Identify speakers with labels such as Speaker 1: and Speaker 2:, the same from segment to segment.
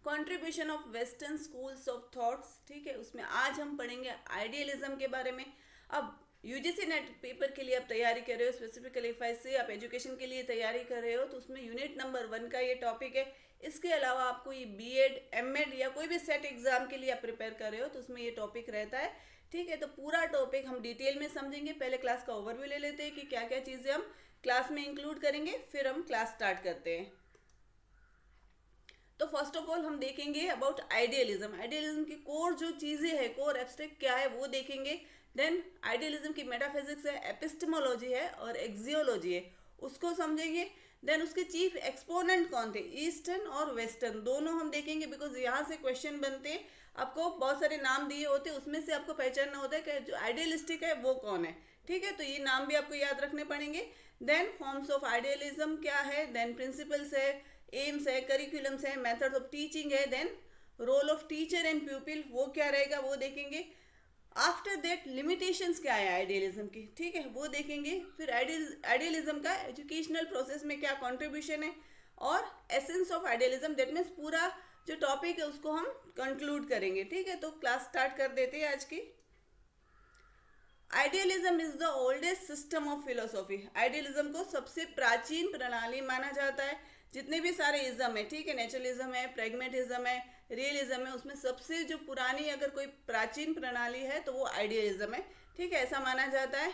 Speaker 1: Contribution of western schools of thoughts, ठीक है। उसमें आज हम पढ़ेंगे आइडियलिज्म के बारे में। अब यूजीसी नेट पेपर के लिए आप तैयारी कर रहे हो, स्पेसिफिकली इफ आई से आप एजुकेशन के लिए तैयारी कर रहे हो, तो उसमें यूनिट नंबर 1 का ये टॉपिक है। इसके अलावा आपको ये बीएड, एमएड या कोई भी सेट एग्जाम के लिए आप प्रिपेयर कर रहे हो तो उसमें ये टॉपिक रहता है, ठीक है। तो पूरा टॉपिक हम डिटेल में समझेंगे। पहले क्लास का ओवरव्यू ले लेते हैं कि क्या क्या चीज़ें हम क्लास में इंक्लूड करेंगे, फिर हम क्लास स्टार्ट करते हैं। तो फर्स्ट ऑफ ऑल हम देखेंगे अबाउट आइडियलिज्म। आइडियलिज्म की कोर जो चीज़ें हैं, कोर एब्स्ट्रैक्ट क्या है वो देखेंगे। देन आइडियलिज्म की मेटाफिजिक्स है, एपिस्टेमोलॉजी है और एक्सियोलॉजी है, उसको समझेंगे। देन उसके चीफ एक्सपोनेंट कौन थे, ईस्टर्न और वेस्टर्न, दोनों हम देखेंगे बिकॉज यहाँ से क्वेश्चन बनते हैं। आपको बहुत सारे नाम दिए होते हैं, उसमें से आपको पहचानना होता है कि जो आइडियलिस्टिक है वो कौन है, ठीक है। तो ये नाम भी आपको याद रखने पड़ेंगे। देन फॉर्म्स ऑफ आइडियलिज्म क्या है, देन प्रिंसिपल्स है, एम्स है, करिकुलम्स है, मेथड ऑफ टीचिंग है, then role of teacher and pupil वो क्या रहेगा वो देखेंगे। आफ्टर दैट लिमिटेशंस क्या है आइडियलिज्म की, ठीक है, वो देखेंगे। फिर आइडियलिज्म का एजुकेशनल प्रोसेस में क्या कंट्रीब्यूशन है, और essence of idealism, that means पूरा जो टॉपिक है उसको हम कंक्लूड करेंगे, ठीक है। तो क्लास स्टार्ट कर देते हैं आज की। Idealism is the oldest system of philosophy. Idealism को सबसे प्राचीन प्रणाली माना जाता है। जितने भी सारे इज्म है, ठीक है, नेचुरलिज्म है, प्रेगमेटिज्म है, रियलिज्म है, उसमें सबसे जो पुरानी अगर कोई प्राचीन प्रणाली है तो वो आइडियलिज्म है, ठीक है, ऐसा माना जाता है।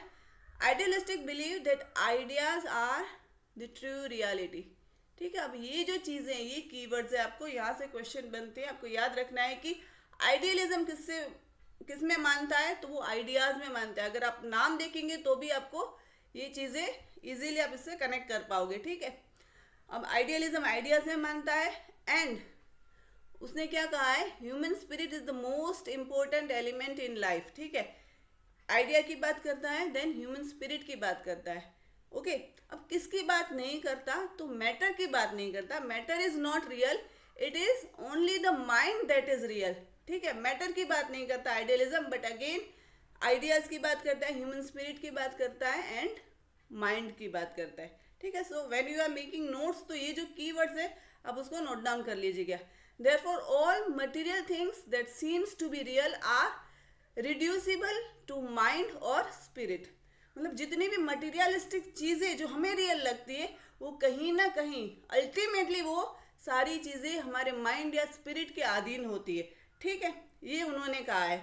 Speaker 1: Idealistic believe that ideas are the true reality, ठीक है। अब ये जो चीज़ें, ये कीवर्ड्स है, आपको यहाँ से क्वेश्चन बनते हैं, आपको याद रखना है कि आइडियलिज्म किस में मानता है, तो वो आइडियाज़ में मानता है। अगर आप नाम देखेंगे तो भी आपको ये चीज़ें इजीली आप इससे कनेक्ट कर पाओगे, ठीक है। अब आइडियलिज्म आइडियाज में मानता है, एंड उसने क्या कहा है, human spirit is the most important element in life, ठीक है। आइडिया की बात करता है, देन ह्यूमन स्पिरिट की बात करता है, ओके। अब किसकी बात नहीं करता, तो मैटर की बात नहीं करता। Matter is not real, it is only the mind that is real, ठीक है। मैटर की बात नहीं करता आइडियलिज्म, बट अगेन आइडियाज की बात करता है, ह्यूमन स्पिरिट की बात करता है, एंड माइंड की बात करता है, ठीक है। So when you are making notes, तो ये जो कीवर्ड्स है आप उसको नोट डाउन कर लीजिएगा। Therefore all material things that seems to be real are reducible to mind और स्पिरिट। मतलब जितनी भी मटेरियलिस्टिक चीज़ें जो हमें रियल लगती है, वो कहीं ना कहीं अल्टीमेटली वो सारी चीज़ें हमारे माइंड या स्पिरिट के अधीन होती है, ठीक है। ये उन्होंने कहा है।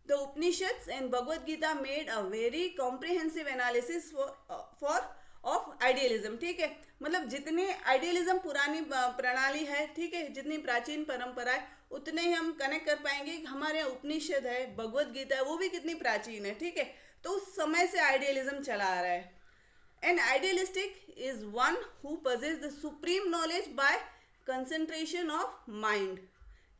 Speaker 1: The Upanishads and Bhagavad Gita made a very comprehensive analysis for of idealism, ठीक है। मतलब जितनी आइडियलिज्म पुरानी प्रणाली है, ठीक है, जितनी प्राचीन परंपरा है, उतने ही हम कनेक्ट कर पाएंगे। हमारे उपनिषद है, भगवद गीता है, वो भी कितनी प्राचीन है, ठीक है। तो उस समय से आइडियलिज्म चला आ रहा है। N idealistic is one who possess the supreme knowledge by concentration of mind,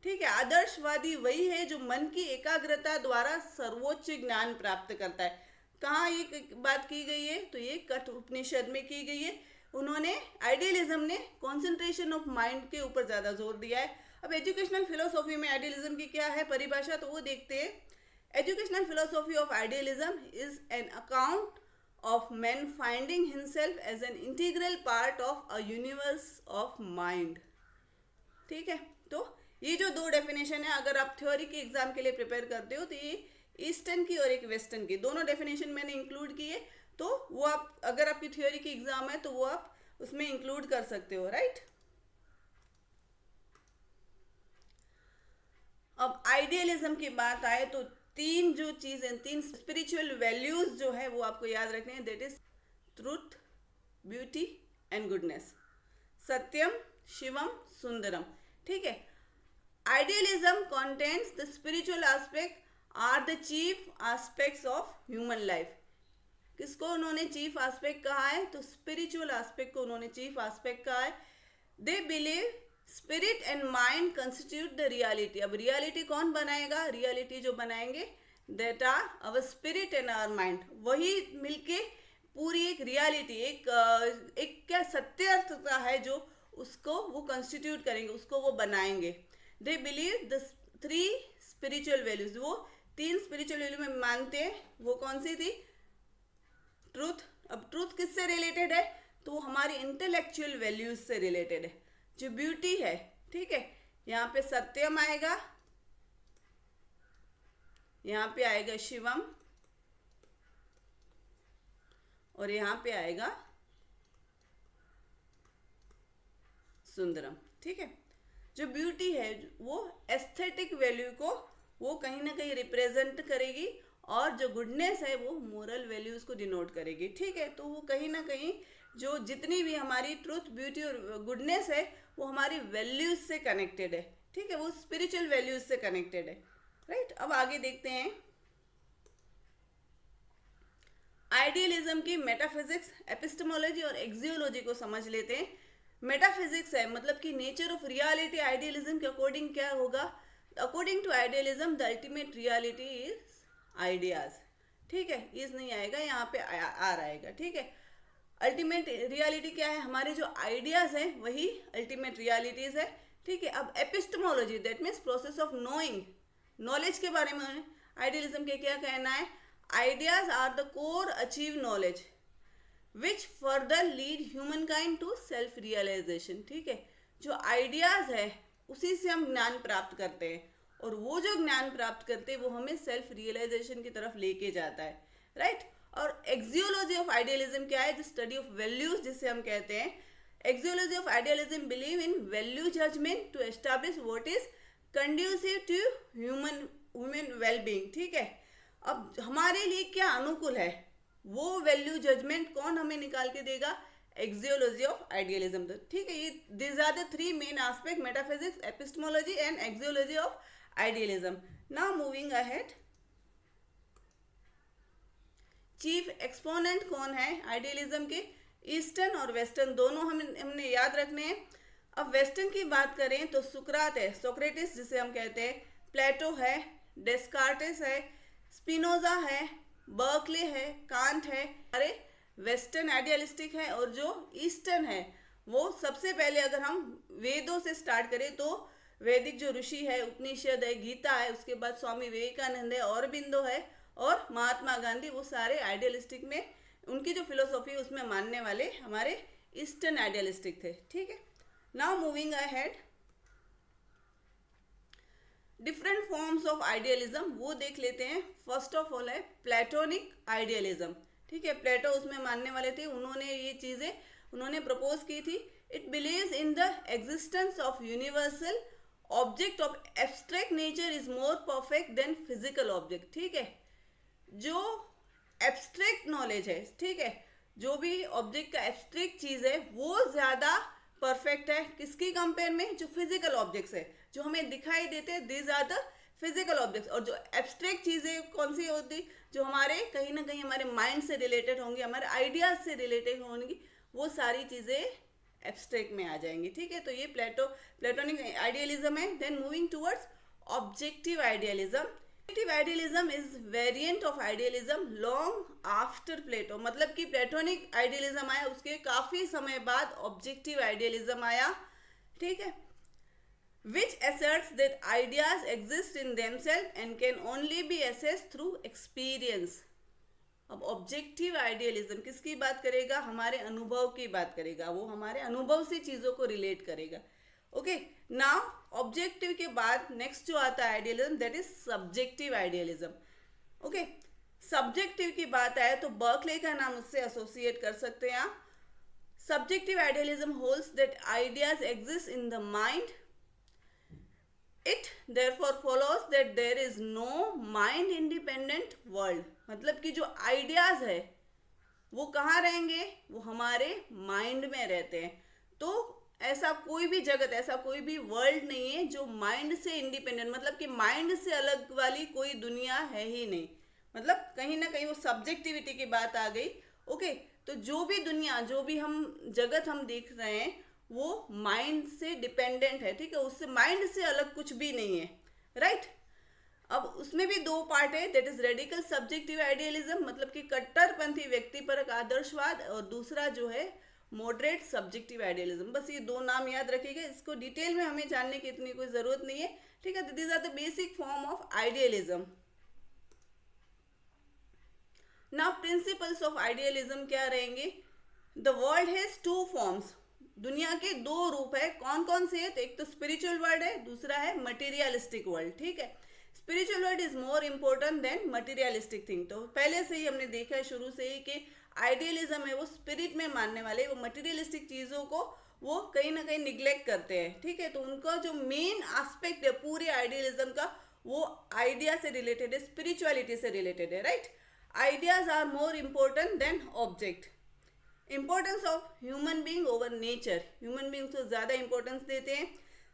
Speaker 1: ठीक है। आदर्शवादी वही है जो मन की एकाग्रता द्वारा सर्वोच्च ज्ञान प्राप्त करता है। कहाँ ये बात की गई है, तो ये कठ उपनिषद में की गई है। उन्होंने आइडियलिज्म ने कॉन्सेंट्रेशन ऑफ माइंड के ऊपर ज़्यादा जोर दिया है। अब एजुकेशनल फिलोसॉफी में आइडियलिज्म की क्या है परिभाषा, तो वो देखते हैं। Educational philosophy of idealism is an account of man finding himself as an integral part of a universe of mind, ठीक है। तो ये जो दो डेफिनेशन है, अगर आप थ्योरी के एग्जाम के लिए प्रिपेयर करते हो तो ये ईस्टर्न की और एक वेस्टर्न की दोनों डेफिनेशन मैंने इंक्लूड की है। तो वो आप, अगर आपकी थ्योरी की एग्जाम है तो वो आप उसमें इंक्लूड कर सकते हो, राइट। अब आइडियलिज्म की बात आए तो तीन जो चीज़ें, तीन स्पिरिचुअल वैल्यूज जो है वो आपको याद रखने हैं, that is truth, beauty and goodness, Satyam, Shivam, Sundaram, ठीक है। Idealism contains the spiritual aspect are the chief aspects of human life। किसको उन्होंने चीफ एस्पेक्ट कहा है, तो स्पिरिचुअल एस्पेक्ट को उन्होंने चीफ एस्पेक्ट कहा है। They believe spirit and mind constitute the reality. अब रियलिटी कौन बनाएगा, रियलिटी जो बनाएंगे that are our spirit and our mind, वही मिलके पूरी एक रियलिटी, एक क्या सत्यता है जो उसको वो कंस्टिट्यूट करेंगे, उसको वो बनाएंगे। They believe the three spiritual values, वो तीन स्पिरिचुअल वैल्यू में मानते हैं। वो कौन सी थी, ट्रूथ। अब ट्रूथ किससे रिलेटेड है, तो हमारी इंटेलेक्चुअल वैल्यूज से रिलेटेड है। जो ब्यूटी है, ठीक है, यहाँ पे सत्यम आएगा, यहाँ पे आएगा शिवम, और यहाँ पे आएगा सुंदरम। ठीक है, जो ब्यूटी है वो एस्थेटिक वैल्यू को वो कहीं ना कहीं रिप्रेजेंट करेगी, और जो गुडनेस है वो मोरल वैल्यूज को डिनोट करेगी। ठीक है, तो वो कहीं ना कहीं जो जितनी भी हमारी ट्रुथ, ब्यूटी और गुडनेस है वो हमारी वैल्यूज से कनेक्टेड है। ठीक है, वो स्पिरिचुअल वैल्यूज से कनेक्टेड है। राइट, अब आगे देखते हैं आइडियलिज्म की मेटाफिजिक्स, एपिस्टेमोलॉजी और एक्सियोलॉजी को समझ लेते हैं। मेटाफिजिक्स है मतलब कि नेचर ऑफ रियलिटी आइडियलिज्म के अकॉर्डिंग क्या होगा। According to idealism the ultimate reality is ideas. ठीक है, इज नहीं आएगा, यहाँ पे आर आएगा। ठीक है, अल्टीमेट रियलिटी क्या है, हमारे जो आइडियाज हैं वही अल्टीमेट रियलिटीज है। ठीक है, अब epistemology that means process of knowing, knowledge के बारे में आइडियलिज्म के क्या कहना है, ideas are the core achieve knowledge which further lead humankind to self realisation. ठीक है, जो आइडियाज है उसी से हम ज्ञान प्राप्त करते हैं, और वो जो ज्ञान प्राप्त करते हैं वो हमें सेल्फ रियलाइजेशन की तरफ लेके जाता है। राइट, और एक्सियोलॉजी ऑफ आइडियलिज्म क्या है, द स्टडी ऑफ वैल्यूज जिसे हम कहते हैं। Axiology of idealism believe in value judgement to establish what is conducive to human wellbeing. ठीक है, अब हमारे लिए क्या अनुकूल है वो वैल्यू जजमेंट कौन हमें निकाल के देगा, एक्सियोलॉजी ऑफ आइडियलिज्म। तो ठीक है, ये these are the three main aspect, metaphysics, epistemology and axiology of idealism. Now moving ahead, chief exponent कौन है आइडियलिज्म के, ईस्टर्न और वेस्टर्न दोनों हमने याद रखने हैं। अब वेस्टर्न की बात करें तो सुकरात है, सोक्रेटिस जिसे हम कहते हैं, प्लेटो है, डेस्कार्टिस है, स्पिनोजा है, बर्कले है, कांट है। अरे वेस्टर्न आइडियलिस्टिक है, और जो ईस्टर्न है वो सबसे पहले अगर हम वेदों से स्टार्ट करें तो वैदिक जो ऋषि है, उपनिषद है, गीता है, उसके बाद स्वामी विवेकानंद है, औरबिंदो है और महात्मा गांधी, वो सारे आइडियलिस्टिक में उनकी जो फिलोसॉफी है उसमें मानने वाले हमारे ईस्टर्न आइडियलिस्टिक थे। ठीक है, now moving ahead, different forms of idealism वो देख लेते हैं। फर्स्ट ऑफ ऑल है प्लेटोनिक आइडियलिज्म। ठीक है, प्लेटो उसमें मानने वाले थे, उन्होंने ये चीज़ें उन्होंने प्रपोज की थी। It believes in the existence of universal object of abstract nature is more perfect than physical object. ठीक है, जो एब्स्ट्रैक्ट नॉलेज है, ठीक है, जो भी ऑब्जेक्ट का एब्स्ट्रैक्ट चीज़ है वो ज़्यादा परफेक्ट है किसकी कंपेयर में, जो फिजिकल ऑब्जेक्ट्स है जो हमें दिखाई देते हैं, these are the physical objects. और जो एब्स्ट्रैक्ट चीज़ें कौन सी होती, जो हमारे कहीं ना कहीं हमारे माइंड से रिलेटेड होंगी, हमारे आइडियाज से रिलेटेड होंगी, वो सारी चीज़ें एब्स्ट्रैक्ट में आ जाएंगी। ठीक है, तो ये प्लेटोनिक आइडियलिज्म है। Then moving towards objective idealism. Objective idealism is variant of idealism long after Plato, मतलब कि प्लेटोनिक आइडियलिज्म आया उसके काफ़ी समय बाद ऑब्जेक्टिव आइडियलिज्म आया। ठीक है, which asserts that ideas exist in themselves and can only be assessed through experience। अब ऑब्जेक्टिव आइडियलिज्म किसकी बात करेगा, हमारे अनुभव की बात करेगा, वो हमारे अनुभव से चीज़ों को रिलेट करेगा। ओके, नाउ ऑब्जेक्टिव के बाद नेक्स्ट जो आता है idealism, that is subjective idealism. Okay, subjective की बात आए तो बर्कले का नाम उससे एसोसिएट कर सकते हैं आप। Subjective idealism holds that ideas exist in the mind, It therefore follows that there is no mind independent world। मतलब कि जो आइडियाज है वो कहाँ रहेंगे, वो हमारे माइंड में रहते हैं। तो ऐसा कोई भी जगत, ऐसा कोई भी वर्ल्ड नहीं है जो माइंड से इंडिपेंडेंट, मतलब कि माइंड से अलग वाली कोई दुनिया है ही नहीं। मतलब कहीं ना कहीं वो सब्जेक्टिविटी की बात आ गई। ओके, तो जो भी दुनिया, जो भी हम जगत हम देख रहे हैं वो माइंड से डिपेंडेंट है। ठीक है, उससे माइंड से अलग कुछ भी नहीं है। राइट, अब उसमें भी दो पार्ट है, that is radical subjective idealism, मतलब कि कट्टरपंथी व्यक्तिपरक आदर्शवाद, और दूसरा जो है मॉडरेट सब्जेक्टिव आइडियलिज्म। बस ये दो नाम याद रखिएगा, इसको डिटेल में हमें जानने की इतनी कोई ज़रूरत नहीं है। ठीक है, these are the basic form of idealism. Now principles of idealism क्या रहेंगे, the world has two forms, दुनिया के दो रूप है, कौन कौन से है? तो एक तो स्पिरिचुअल वर्ल्ड है, दूसरा है मटेरियलिस्टिक वर्ल्ड, ठीक है। Spiritual world is more important then materialistic thing. तो पहले से ही हमने देखा है शुरू से ही कि आइडियलिज्म है वो स्पिरिट में मानने वाले, वो मटेरियलिस्टिक चीज़ों को वो कहीं ना कहीं निग्लेक्ट करते हैं, ठीक है। तो उनका जो मेन एस्पेक्ट है पूरे आइडियलिज्म का, वो आइडिया से रिलेटेड है, स्पिरिचुअलिटी से रिलेटेड है, right. Ideas are more important than object. Importance of human being over nature, human being को ज़्यादा इंपॉर्टेंस देते हैं।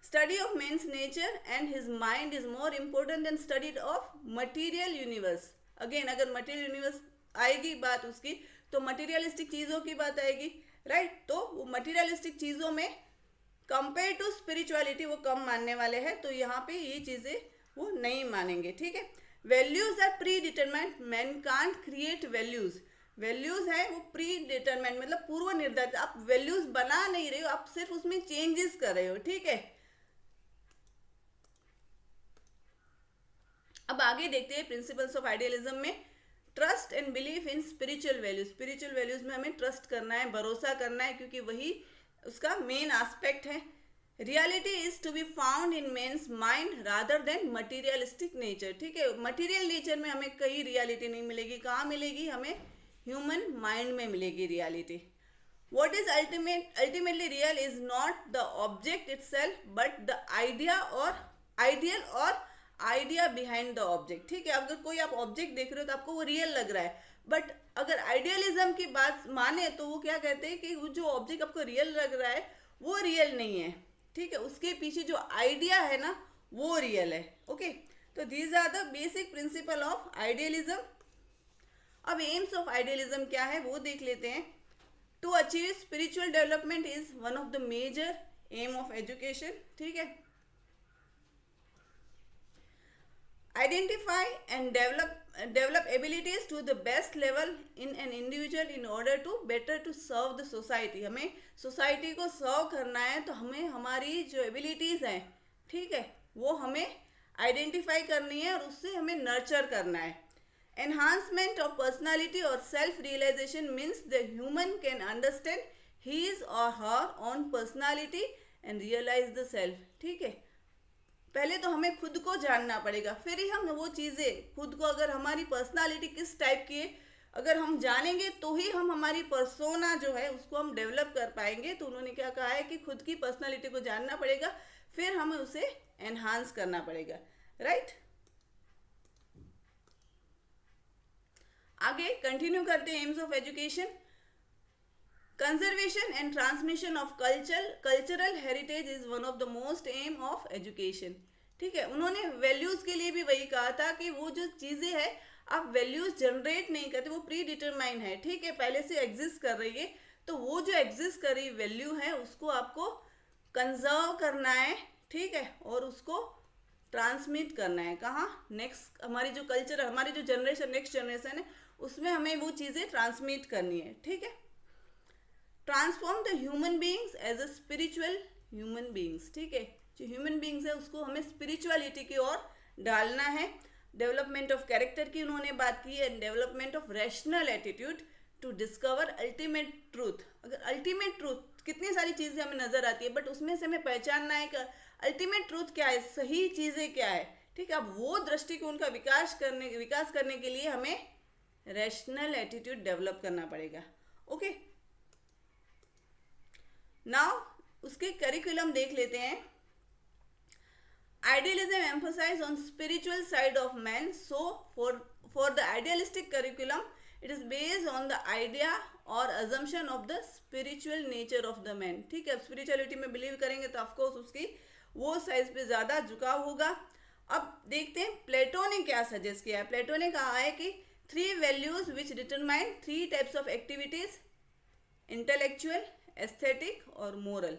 Speaker 1: Study of man's nature and his mind is more important than study of material universe. Again अगर material universe आएगी बात उसकी, तो materialistic चीज़ों की बात आएगी, राइट। तो वो मटीरियलिस्टिक चीज़ों में कंपेयर टू स्पिरिचुअलिटी वो कम मानने वाले हैं, तो यहाँ पे ये चीज़ें वो नहीं मानेंगे, ठीक है। Values are predetermined, man can't create values. Values है वो प्री डिटरमाइंड मतलब पूर्व निर्धारित, आप वैल्यूज बना नहीं रहे हो, आप सिर्फ उसमें चेंजेस कर रहे हो, ठीक है। अब आगे देखते हैं प्रिंसिपल्स ऑफ आइडियलिज्म में। Trust and belief in spiritual values, spiritual values में हमें ट्रस्ट करना है, भरोसा करना है, क्योंकि वही उसका मेन एस्पेक्ट है। Reality is to be found in man's mind rather than materialistic nature, ठीक है। मटीरियल नेचर में हमें कहीं रियलिटी नहीं मिलेगी, कहाँ मिलेगी? हमें ह्यूमन माइंड में मिलेगी reality. What is ultimately real is not the object itself but the idea और आइडियल और आइडिया बिहाइंड द ऑब्जेक्ट, ठीक है। अगर कोई आप ऑब्जेक्ट देख रहे हो तो आपको वो रियल लग रहा है, बट अगर आइडियलिज्म की बात माने तो वो क्या कहते हैं कि वो जो ऑब्जेक्ट आपको रियल लग रहा है वो रियल नहीं है, ठीक है। उसके पीछे जो आइडिया है ना वो रियल है, ओके। तो these are the basic principle of idealism. अब एम्स ऑफ आइडियलिज्म क्या है वो देख लेते हैं। To achieve spiritual development is one of the major aim of education, ठीक है। Identify and develop abilities to the best level in an individual in order to better to serve the society। हमें society को सर्व करना है तो हमें हमारी जो एबिलिटीज़ हैं, ठीक है, वो हमें आइडेंटिफाई करनी है और उससे हमें नर्चर करना है। एनहांसमेंट ऑफ पर्सनालिटी और self realization means the human can understand his और her own personality and realize the self, ठीक है। पहले तो हमें खुद को जानना पड़ेगा, फिर ही हम वो चीज़ें खुद को, अगर हमारी पर्सनालिटी किस टाइप की है अगर हम जानेंगे तो ही हम हमारी पर्सोना जो है उसको हम डेवलप कर पाएंगे। तो उन्होंने क्या कहा है कि खुद की पर्सनालिटी को जानना पड़ेगा, फिर हमें उसे एनहांस करना पड़ेगा, राइट। आगे कंटिन्यू करते हैं aims of education. Conservation and transmission of cultural heritage is one of the most aim of education, ठीक है। उन्होंने वैल्यूज के लिए भी वही कहा था कि वो जो चीज़ें हैं आप वैल्यूज जनरेट नहीं करते, वो प्री डिटरमाइन है, ठीक है, पहले से एग्जिस्ट कर रही है। तो वो जो एग्जिस्ट कर रही वैल्यू है उसको आपको कंजर्व करना है, ठीक है, और उसको ट्रांसमिट करना है। कहाँ? नेक्स्ट हमारी जो कल्चर, हमारी जो जनरेशन, नेक्स्ट जनरेशन है उसमें हमें वो चीज़ें ट्रांसमिट करनी है, ठीक है। Transform the human beings as a spiritual human beings, ठीक है। जो ह्यूमन बींग्स है उसको हमें स्पिरिचुअलिटी की ओर डालना है। डेवलपमेंट ऑफ कैरेक्टर की उन्होंने बात की है, development of rational attitude to discover ultimate truth. अगर अल्टीमेट ट्रूथ, कितनी सारी चीज़ें हमें नज़र आती है बट उसमें से हमें पहचानना है कि अल्टीमेट ट्रूथ क्या है, सही चीज़ें क्या है, ठीक है। अब वो दृष्टिकोण का विकास करने के लिए हमें रैशनल एटीट्यूड डेवलप करना पड़ेगा, ओके। नाउ उसके करिकुलम देख लेते हैं। Idealism emphasizes on spiritual side of man. So for the idealistic curriculum, it is based on the idea or assumption of the spiritual nature of the man, ठीक है। Spirituality में believe करेंगे तो of course उसकी वो साइज पे ज़्यादा झुकाव होगा। अब देखते हैं प्लेटो ने क्या सजेस्ट किया है। प्लेटो ने कहा है कि 3 values which determine 3 types of activities, intellectual, aesthetic और मोरल।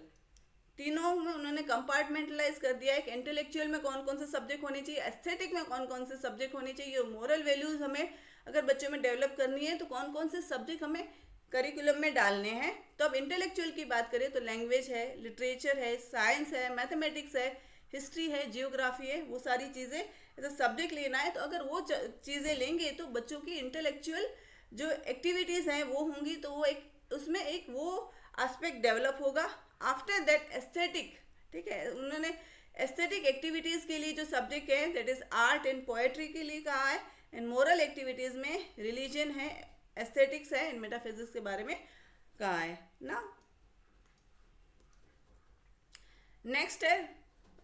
Speaker 1: तीनों में उन्होंने कंपार्टमेंटलाइज कर दिया है कि इंटेलेक्चुअल में कौन कौन से सब्जेक्ट होने चाहिए, एस्थेटिक में कौन कौन से सब्जेक्ट होने चाहिए, और मोरल वैल्यूज हमें अगर बच्चों में डेवलप करनी है तो कौन कौन से सब्जेक्ट हमें करिकुलम में डालने हैं। तो अब इंटेलेक्चुअल की बात करें तो लैंग्वेज है, लिटरेचर है, साइंस है, मैथमेटिक्स है, हिस्ट्री है, जियोग्राफी है, वो सारी चीज़ें ऐसा सब्जेक्ट लेना है। तो अगर वो चीज़ें लेंगे तो बच्चों की इंटेलेक्चुअल जो एक्टिविटीज़ हैं वो होंगी, तो वो एक उसमें एक वो एस्पेक्ट डेवलप होगा। आफ्टर दैट एस्थेटिक, ठीक है, उन्होंने एस्थेटिक एक्टिविटीज के लिए जो सब्जेक्ट है that is art and poetry के लिए कहा है, एंड मोरल एक्टिविटीज में रिलीजन है, एस्थेटिक्स है एंड मेटाफिजिक्स के बारे में कहा है ना। नेक्स्ट है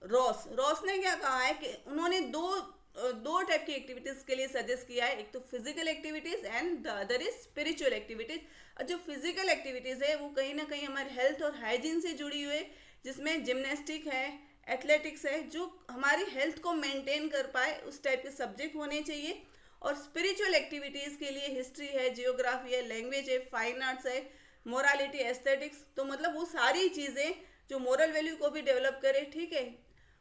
Speaker 1: रॉस। रॉस ने क्या कहा है कि उन्होंने दो टाइप की एक्टिविटीज के लिए सजेस्ट किया है, एक तो physical activities and the other is spiritual activities. और जो फिजिकल एक्टिविटीज है वो कहीं ना कहीं हमारे हेल्थ और हाइजीन से जुड़ी हुई है, जिसमें जिम्नास्टिक है, एथलेटिक्स है, जो हमारी हेल्थ को मेंटेन कर पाए उस टाइप के सब्जेक्ट होने चाहिए। और स्पिरिचुअल एक्टिविटीज़ के लिए हिस्ट्री है, जियोग्राफी है, लैंग्वेज है, फाइन आर्ट्स है, मोरालिटी, एस्थेटिक्स, तो मतलब वो सारी चीज़ें जो मोरल वैल्यू को भी डेवलप करे, ठीक है,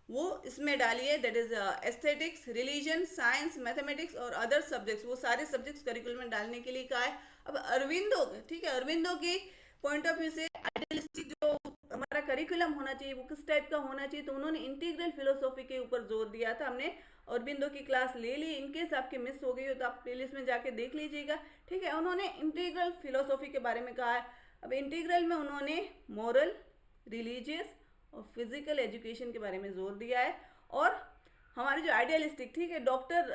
Speaker 1: वो इसमें डालिए, that is aesthetics, religion, science, mathematics और अदर सब्जेक्ट्स, वो सारे सब्जेक्ट्स करिकुलम में डालने के लिए कहा है। अब अरविंदो, ठीक है, अरविंदो की पॉइंट ऑफ व्यू से आइडियलिस्टिक जो हमारा करिकुलम होना चाहिए वो किस टाइप का होना चाहिए, तो उन्होंने इंटीग्रल फिलोसॉफी के ऊपर जोर दिया था। हमने अरविंदो की क्लास ले ली, इनकेस आपके मिस हो गई हो तो आप प्लेलिस्ट में जाके देख लीजिएगा, ठीक है। उन्होंने इंटीग्रल फिलोसॉफी के बारे में कहा है। अब इंटीग्रल में उन्होंने मोरल, रिलीजियस और फिजिकल एजुकेशन के बारे में जोर दिया है। और हमारे जो आइडियलिस्टिक, ठीक है, डॉक्टर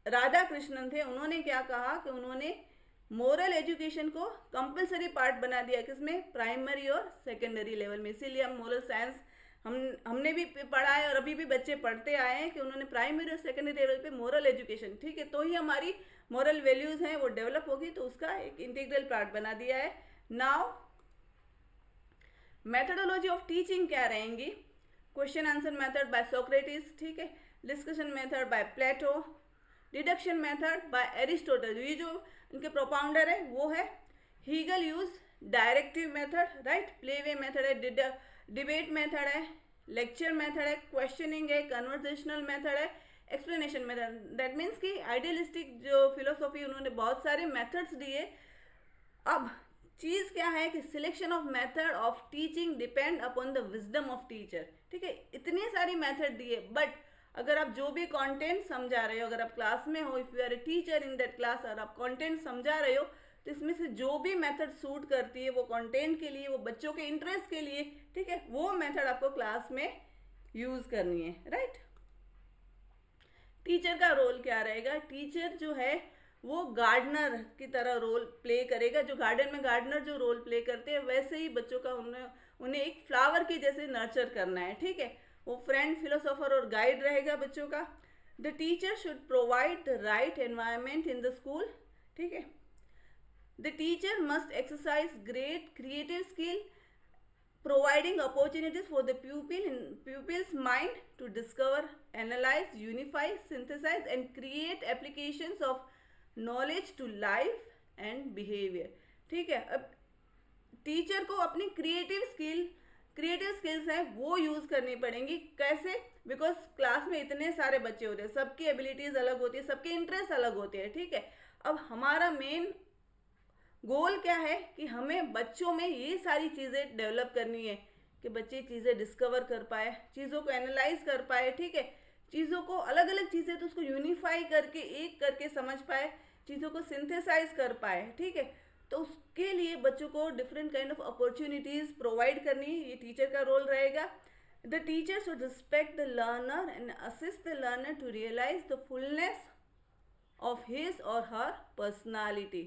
Speaker 1: राधा कृष्णन थे, उन्होंने क्या कहा कि उन्होंने मोरल एजुकेशन को कंपलसरी पार्ट बना दिया, किसमें, प्राइमरी और सेकेंडरी लेवल में। इसीलिए हम मोरल साइंस हमने भी पढ़ा है और अभी भी बच्चे पढ़ते आए हैं कि उन्होंने प्राइमरी और सेकेंडरी लेवल पे मोरल एजुकेशन, ठीक है, तो ही हमारी मोरल वैल्यूज हैं वो डेवलप होगी, तो उसका एक इंटीग्रल पार्ट बना दिया है। नाउ मेथडोलॉजी ऑफ टीचिंग क्या रहेंगी, question answer method by Socrates, ठीक है, discussion method by Plato, deduction method by Aristotle, ये जो इनके प्रोपाउंडर है वो है। Hegel use directive method, right, play way method है, डिबेट मेथड है, लेक्चर मेथड है, क्वेश्चनिंग है, कन्वर्सेशनल मेथड है, एक्सप्लेनेशन मेथड। दैट मीन्स कि आइडियलिस्टिक जो फिलोसॉफी उन्होंने बहुत सारे मेथड्स दिए। अब चीज़ क्या है कि selection of method of teaching depend upon the wisdom of teacher, ठीक है, इतनी सारी मेथड दिए, बट अगर आप जो भी कंटेंट समझा रहे हो, अगर आप क्लास में हो, if you are a teacher in that class और आप कंटेंट समझा रहे हो, तो इसमें से जो भी मेथड सूट करती है वो कंटेंट के लिए, वो बच्चों के इंटरेस्ट के लिए, ठीक है, वो मेथड आपको क्लास में यूज़ करनी है, राइट। टीचर का रोल क्या रहेगा, टीचर जो है वो गार्डनर की तरह रोल प्ले करेगा, जो गार्डन में गार्डनर जो रोल प्ले करते हैं वैसे ही बच्चों का उन्हें एक फ्लावर के जैसे नर्चर करना है, ठीक है, वो फ्रेंड, फिलोसोफर और गाइड रहेगा बच्चों का। The teacher should provide the right environment in the school, ठीक है। The teacher must exercise great creative skill, providing opportunities for the pupil's mind to discover, analyze, unify, synthesize and create applications of knowledge to life and behavior, ठीक है। अब teacher को अपनी creative skills हैं वो use करनी पड़ेंगी। कैसे, बिकॉज क्लास में इतने सारे बच्चे होते हैं, सबकी एबिलिटीज़ अलग होती है, सबके इंटरेस्ट अलग होते हैं, ठीक है। अब हमारा मेन गोल क्या है कि हमें बच्चों में ये सारी चीज़ें डेवलप करनी है कि बच्चे चीज़ें डिस्कवर कर पाए, चीज़ों को एनालाइज कर पाए, ठीक है, चीज़ों को अलग अलग चीज़ें तो उसको यूनिफाई करके एक करके समझ पाए, चीज़ों को सिंथेसाइज कर पाए, ठीक है। तो उसके लिए बच्चों को different kind of opportunities provide करनी है, ये टीचर का रोल रहेगा। The teacher should respect the learner and assist the learner to realize the fullness of his और her personality,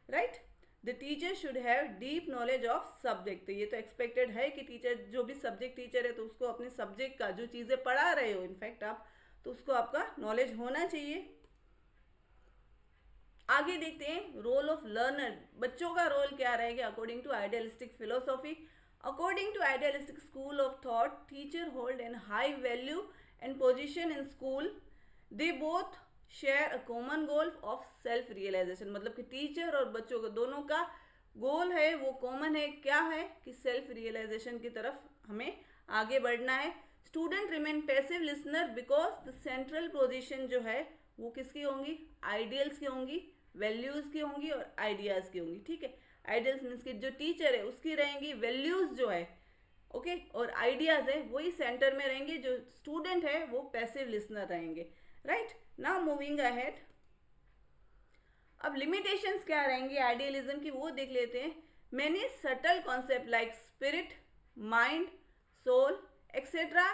Speaker 1: right. The teacher should have deep knowledge of subject, तो ये तो expected है कि टीचर जो भी सब्जेक्ट टीचर है तो उसको अपने सब्जेक्ट का जो चीज़ें पढ़ा रहे हो इनफैक्ट आप, तो उसको आपका नॉलेज होना चाहिए। आगे देखते हैं रोल ऑफ लर्नर, बच्चों का रोल क्या रहेगा according to idealistic philosophy. According to idealistic school of thought, teacher hold an high value and position in school, they both share a common goal of self realisation, मतलब कि teacher और बच्चों को दोनों का गोल है वो कॉमन है, क्या है कि सेल्फ रियलाइजेशन की तरफ हमें आगे बढ़ना है। Student remain passive listener because the central position जो है वो किसकी होंगी, आइडियल्स की होंगी, वैल्यूज़ की होंगी और आइडियाज़ की होंगी, ठीक है। आइडियल्स मीन्स कि जो टीचर है उसकी रहेंगी वैल्यूज़ जो है, ओके, और आइडियाज़ है वही सेंटर में रहेंगे, जो स्टूडेंट है वो पैसिव लिसनर रहेंगे, राइट। नाउ मूविंग अहेड, अब लिमिटेशंस क्या रहेंगी आइडियलिज्म की वो देख लेते हैं। Many subtle concept like spirit, mind, soul etcetera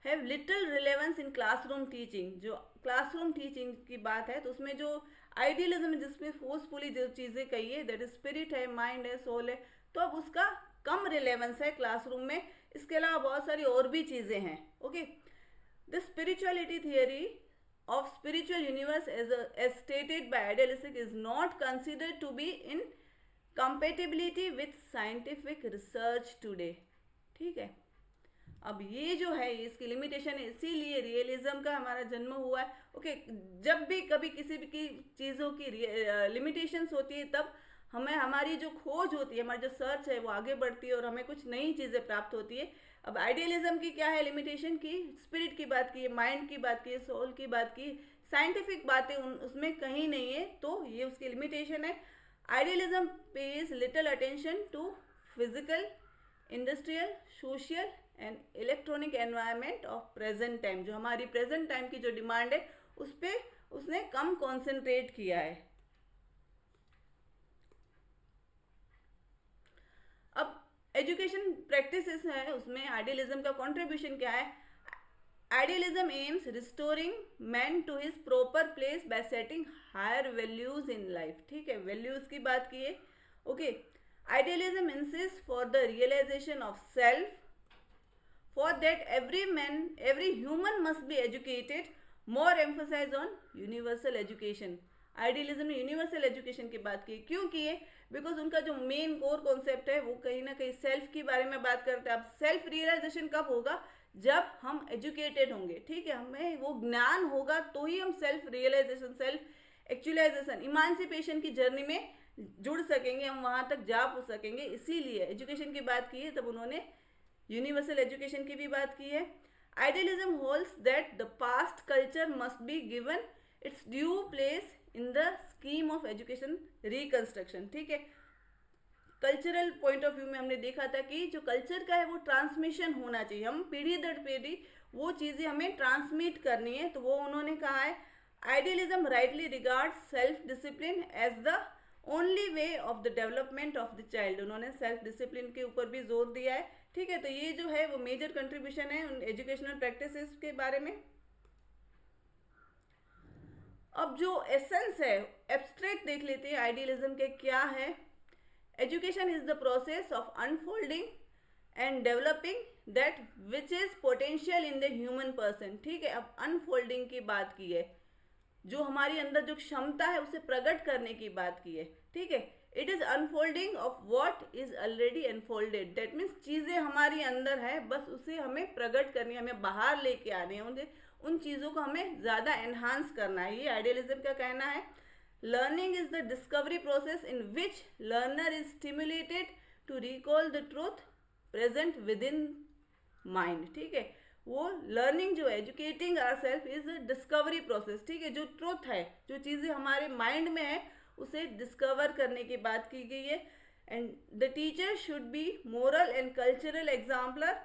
Speaker 1: have little relevance in classroom teaching. जो क्लासरूम टीचिंग की बात है तो उसमें जो आइडियलिज्म जिसमें फोर्सफुली जो चीज़ें कही है, दैट स्पिरिट है, माइंड है, सोल है, तो अब उसका कम रिलेवेंस है क्लासरूम में। इसके अलावा बहुत सारी और भी चीज़ें हैं। Okay, the spirituality theory of spiritual universe as stated by idealistic is not considered to be in compatibility with scientific research today। ठीक है, अब ये जो है इसकी लिमिटेशन है, इसीलिए रियलिज्म का हमारा जन्म हुआ है। ओके, जब भी कभी किसी भी की चीज़ों की लिमिटेशंस होती है तब हमें हमारी जो खोज होती है, हमारी जो सर्च है वो आगे बढ़ती है और हमें कुछ नई चीज़ें प्राप्त होती है। अब आइडियलिज्म की क्या है लिमिटेशन की, स्पिरिट की बात की है, माइंड की बात की है, सोल की बात की, साइंटिफिक बातें उसमें कहीं नहीं है, तो ये उसकी लिमिटेशन है। Idealism pays little attention to physical, industrial, social and electronic environment of present time. जो हमारी प्रेजेंट टाइम की जो डिमांड है उस पर उसने कम कॉन्सेंट्रेट किया है। अब एजुकेशन प्रैक्टिसेस है, उसमें आइडियलिज्म का कंट्रीब्यूशन क्या है। Idealism aims restoring man to his proper place by setting higher values in life. ठीक है, वैल्यूज की बात की है। Okay, idealism insist for the realisation of self, for that every human must be educated, more emphasize on universal education। Idealism ने universal education की बात की, क्यों की है, बिकॉज उनका जो मेन कोर कॉन्सेप्ट है वो कहीं ना कहीं सेल्फ के बारे में बात करते हैं। अब सेल्फ रियलाइजेशन कब होगा, जब हम एजुकेटेड होंगे। ठीक है, हमें वो ज्ञान होगा तो ही हम self realisation, self actualisation, emancipation की जर्नी में जुड़ सकेंगे, हम वहाँ तक जा सकेंगे। इसीलिए एजुकेशन की बात की है, तब उन्होंने यूनिवर्सल एजुकेशन की भी बात की है। Idealism holds that the past culture must be given it's due place in the scheme of education reconstruction. ठीक है, कल्चरल पॉइंट ऑफ व्यू में हमने देखा था कि जो कल्चर का है वो ट्रांसमिशन होना चाहिए, हम पीढ़ी दर पीढ़ी वो चीज़ें हमें ट्रांसमिट करनी है, तो वो उन्होंने कहा है। Idealism rightly regards self discipline as the only way of the development of the child. उन्होंने सेल्फ डिसिप्लिन के ऊपर भी जोर दिया है। ठीक है, तो ये जो है वो मेजर कंट्रीब्यूशन है उन एजुकेशनल प्रैक्टिसेस के बारे में। अब जो एसेंस है, एब्स्ट्रैक्ट देख लेते हैं आइडियलिज्म के क्या है। Education is the process of unfolding and developing that which is potential in the human person. ठीक है, अब अनफोल्डिंग की बात की है, जो हमारी अंदर जो क्षमता है उसे प्रकट करने की बात की है। ठीक है, it is unfolding of what is already unfolded. That means चीज़ें हमारी अंदर है, बस उसे हमें प्रकट करनी है, हमें बाहर लेके आनी है, उन चीज़ों को हमें ज़्यादा एनहांस करना है। ये आइडियलिज्म का कहना है। Learning is the discovery process in which learner is stimulated to recall the truth present within mind. ठीक है, वो लर्निंग जो है, educating ourself is a discovery process. ठीक है, जो ट्रूथ है, जो चीज़ें हमारे माइंड में है उसे डिस्कवर करने की बात की गई है। And the teacher should be moral and cultural exemplar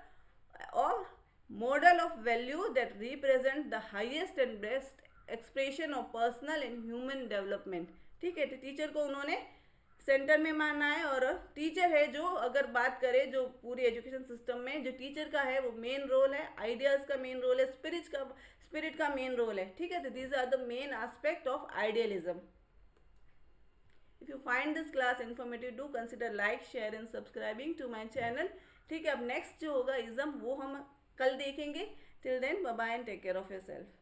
Speaker 1: और model of value that represent the highest and best expression of personal and human development. ठीक है, तो टीचर को उन्होंने सेंटर में माना है, और टीचर है जो, अगर बात करें जो पूरी एजुकेशन सिस्टम में जो टीचर का है वो मेन रोल है, आइडियाज का मेन रोल है, स्पिरिट का मेन रोल है। ठीक है, तो these are the main aspect of idealism. If you find this class informative, do consider like, share and subscribing to my channel। ठीक है, अब नेक्स्ट जो होगा इज़म वो हम कल देखेंगे। Till then, bye bye and take care of yourself।